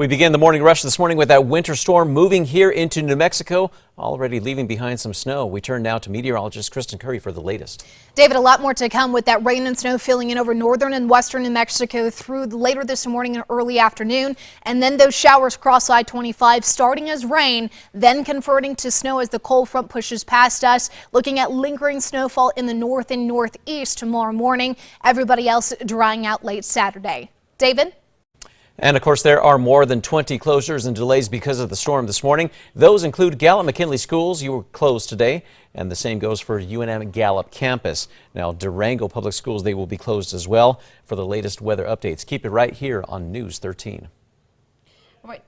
We begin the morning rush this morning with that winter storm moving here into New Mexico, already leaving behind some snow. We turn now to meteorologist Kristen Curry for the latest. David, a lot more to come with that rain and snow filling in over northern and western New Mexico through later this morning and early afternoon. And then those showers cross I-25 starting as rain, then converting to snow as the cold front pushes past us. Looking at lingering snowfall in the north and northeast tomorrow morning. Everybody else drying out late Saturday. David? And of course, there are more than 20 closures and delays because of the storm this morning. Those include Gallup-McKinley schools. You were closed today, and the same goes for UNM Gallup campus. Now, Durango Public Schools, they will be closed as well. For the latest weather updates, keep it right here on News 13. All right.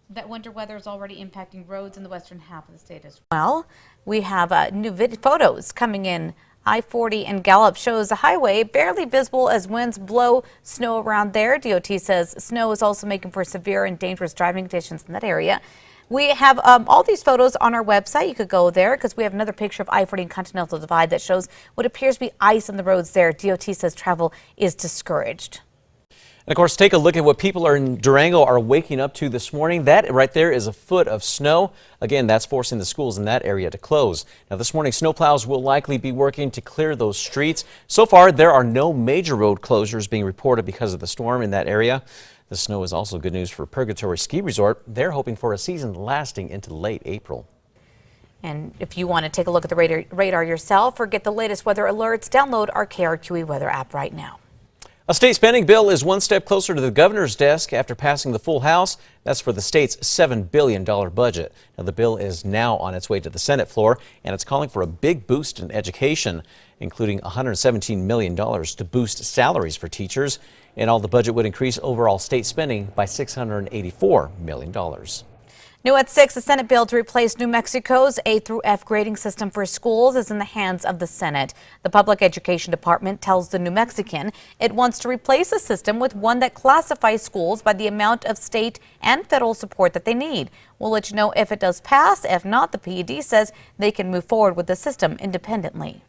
That winter weather is already impacting roads in the western half of the state as well. We have new photos coming in. I-40 and Gallup shows the highway barely visible as winds blow snow around there. DOT says snow is also making for severe and dangerous driving conditions in that area. We have all these photos on our website. You could go there because we have another picture of I-40 and Continental Divide that shows what appears to be ice on the roads there. DOT says travel is discouraged. And of course, take a look at what people in Durango are waking up to this morning. That right there is a foot of snow. Again, that's forcing the schools in that area to close. Now, this morning, snowplows will likely be working to clear those streets. So far, there are no major road closures being reported because of the storm in that area. The snow is also good news for Purgatory Ski Resort. They're hoping for a season lasting into late April. And if you want to take a look at the radar yourself or get the latest weather alerts, download our KRQE weather app right now. A state spending bill is one step closer to the governor's desk after passing the full House. That's for the state's $7 billion budget. Now, the bill is now on its way to the Senate floor, and it's calling for a big boost in education, including $117 million to boost salaries for teachers. And all the budget would increase overall state spending by $684 million. New at 6, a Senate bill to replace New Mexico's A through F grading system for schools is in the hands of the Senate. The Public Education Department tells the New Mexican it wants to replace a system with one that classifies schools by the amount of state and federal support that they need. We'll let you know if it does pass. If not, the PED says they can move forward with the system independently.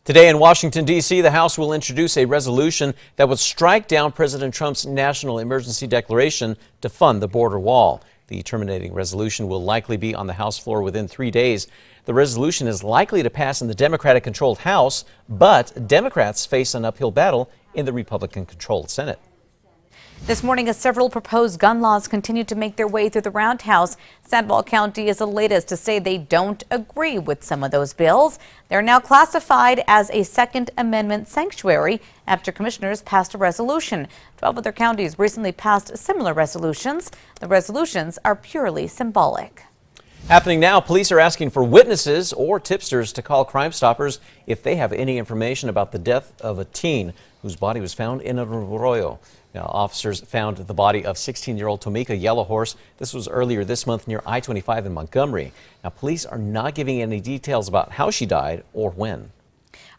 Today in Washington, D.C., the House will introduce a resolution that would strike down President Trump's national emergency declaration to fund the border wall. The terminating resolution will likely be on the House floor within 3 days. The resolution is likely to pass in the Democratic-controlled House, but Democrats face an uphill battle in the Republican-controlled Senate. This morning, as several proposed gun laws continue to make their way through the Roundhouse, Sandoval County is the latest to say they don't agree with some of those bills. They're now classified as a Second Amendment sanctuary after commissioners passed a resolution. 12 other counties recently passed similar resolutions. The resolutions are purely symbolic. Happening now, police are asking for witnesses or tipsters to call Crime Stoppers if they have any information about the death of a teen whose body was found in an arroyo. Now, officers found the body of 16-year-old Tomika Yellowhorse. This was earlier this month near I-25 in Montgomery. Now, police are not giving any details about how she died or when.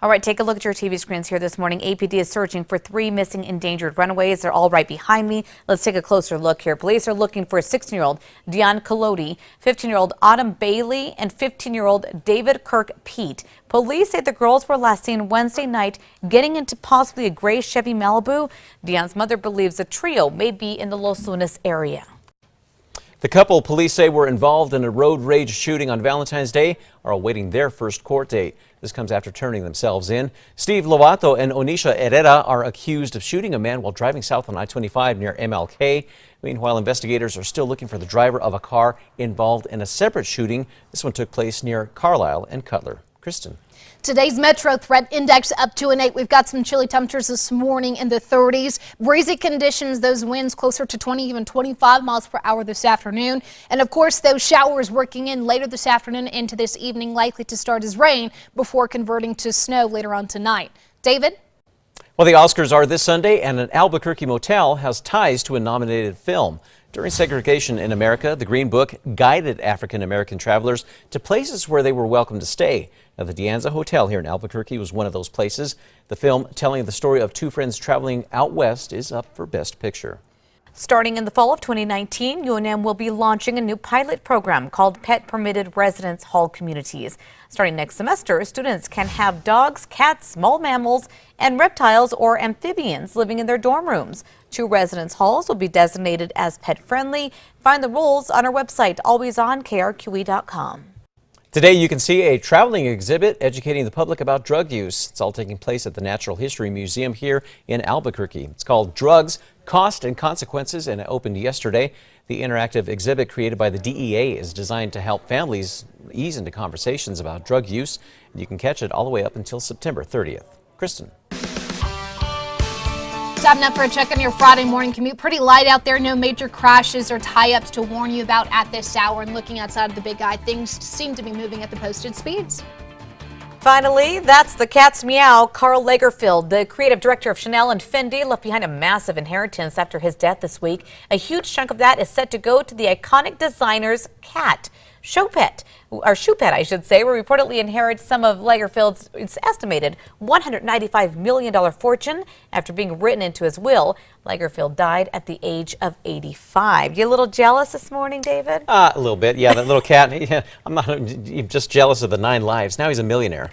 All right, take a look at your TV screens here this morning. APD is searching for 3 missing endangered runaways. They're all right behind me. Let's take a closer look here. Police are looking for 16-year-old Dion Collodi, 15-year-old Autumn Bailey, and 15-year-old David Kirk Pete. Police say the girls were last seen Wednesday night getting into possibly a gray Chevy Malibu. Dion's mother believes the trio may be in the Los Lunas area. The couple police say were involved in a road rage shooting on Valentine's Day are awaiting their first court date. This comes after turning themselves in. Steve Lovato and Onisha Herrera are accused of shooting a man while driving south on I-25 near MLK. Meanwhile, investigators are still looking for the driver of a car involved in a separate shooting. This one took place near Carlisle and Cutler. Kristen. Today's Metro Threat Index up to an 8. We've got some chilly temperatures this morning in the 30s. Breezy conditions, those winds closer to 20, even 25 miles per hour this afternoon. And of course, those showers working in later this afternoon into this evening, likely to start as rain before converting to snow later on tonight. David? Well, the Oscars are this Sunday, and an Albuquerque motel has ties to a nominated film. During segregation in America, the Green Book guided African-American travelers to places where they were welcome to stay. Now, the De Anza Hotel here in Albuquerque was one of those places. The film, telling the story of 2 friends traveling out west, is up for Best Picture. Starting in the fall of 2019, UNM will be launching a new pilot program called Pet Permitted Residence Hall Communities. Starting next semester, students can have dogs, cats, small mammals, and reptiles or amphibians living in their dorm rooms. 2 residence halls will be designated as pet-friendly. Find the rules on our website, always on KRQE.com. Today you can see a traveling exhibit educating the public about drug use. It's all taking place at the Natural History Museum here in Albuquerque. It's called Drugs, Cost and Consequences, and it opened yesterday. The interactive exhibit created by the DEA is designed to help families ease into conversations about drug use. You can catch it all the way up until September 30th. Kristen. Stopping up for a check on your Friday morning commute. Pretty light out there. No major crashes or tie-ups to warn you about at this hour. And looking outside of the Big Eye, things seem to be moving at the posted speeds. Finally, that's the cat's meow. KARL Lagerfeld, the creative director of Chanel and Fendi, left behind a massive inheritance after his death this week. A huge chunk of that is set to go to the iconic designer's cat. Shoe pet, I should say, will reportedly inherit some of Lagerfeld's estimated $195 million fortune after being written into his will. Lagerfeld died at the age of 85. You a little jealous this morning, David? A little bit, yeah. That little cat, yeah, I'm just jealous of the 9 lives. Now he's a millionaire.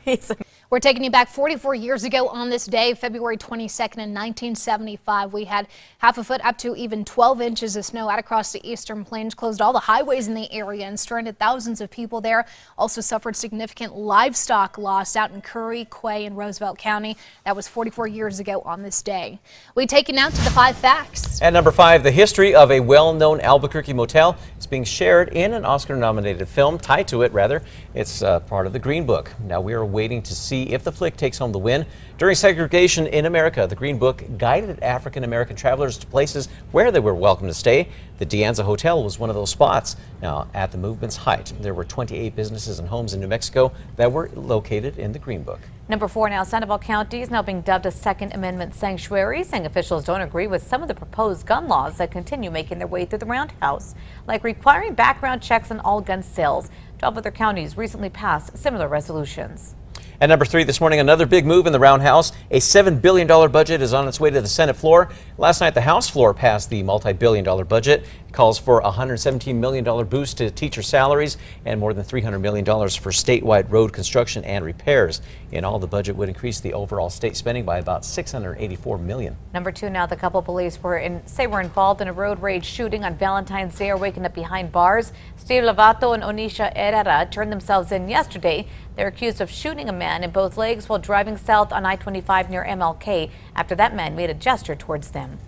We're taking you back 44 years ago on this day, February 22nd in 1975. We had half a foot up to even 12 inches of snow out across the eastern plains, closed all the highways in the area and stranded thousands of people there. Also suffered significant livestock loss out in KRQE in Roosevelt County. That was 44 years ago on this day. We take you now to the 5 facts. At number 5, the history of a well-known Albuquerque motel is being shared in an Oscar-nominated film, tied to it rather. It's part of the Green Book. Now we are waiting to see if the flick takes home the win. During segregation in America, the Green Book guided African-American travelers to places where they were welcome to stay. The De Anza Hotel was one of those spots. Now, at the movement's height, there were 28 businesses and homes in New Mexico that were located in the Green Book. Number 4 now, Sandoval County is now being dubbed a Second Amendment sanctuary, saying officials don't agree with some of the proposed gun laws that continue making their way through the roundhouse, like requiring background checks on all gun sales. 12 other counties recently passed similar resolutions. At number 3 this morning, another big move in the roundhouse. A $7 billion budget is on its way to the Senate floor. Last night, the House floor passed the multi-billion-dollar budget. It calls for a $117 million boost to teacher salaries and more than $300 million for statewide road construction and repairs. In all, the budget would increase the overall state spending by about $684 million. Number 2 now, the couple police were involved in a road rage shooting on Valentine's Day are waking up behind bars. Steve Lovato and Onisha Herrera turned themselves in yesterday. They're accused of shooting a man in both legs while driving south on I-25 near MLK after that man made a gesture towards them.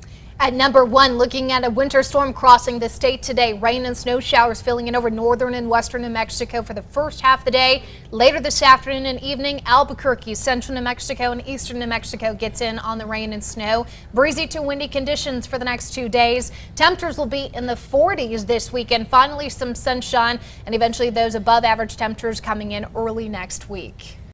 At number 1, looking at a winter storm crossing the state today. Rain and snow showers filling in over northern and western New Mexico for the first half of the day. Later this afternoon and evening, Albuquerque, central New Mexico, and eastern New Mexico gets in on the rain and snow. Breezy to windy conditions for the next 2 days. Temperatures will be in the 40s this weekend. Finally, some sunshine and eventually those above average temperatures coming in early next week.